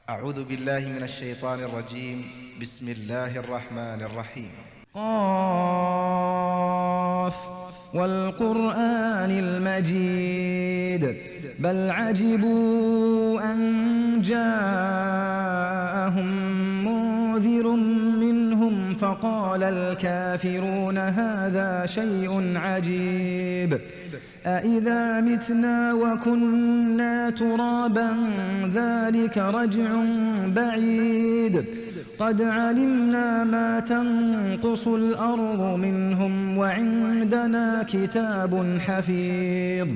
أعوذ بالله من الشيطان الرجيم. بسم الله الرحمن الرحيم. قاف والقرآن المجيد بل عجبوا أن جاءهم منذر منهم فقال الكافرون هذا شيء عجيب أإذا متنا وكنا ترابا ذلك رجع بعيد قد علمنا ما تنقص الأرض منهم وعندنا كتاب حفيظ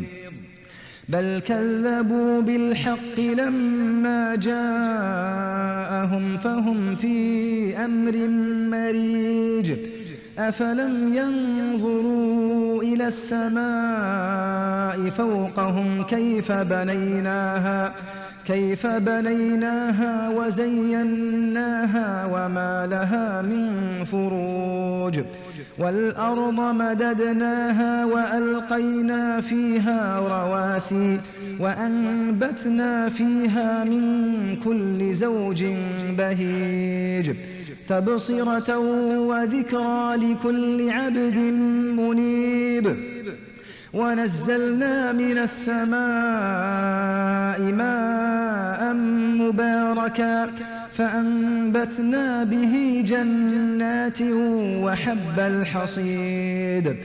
بل كذبوا بالحق لما جاءهم فهم في أمر مريج أفلم ينظروا إلى السماء فوقهم كيف بنيناها وزيناها وما لها من فروج والأرض مددناها وألقينا فيها رواسي وأنبتنا فيها من كل زوج بهيج تبصرة وذكرى لكل عبد منيب ونزلنا من السماء ماء مباركا فأنبتنا به جنات وحب الحصيد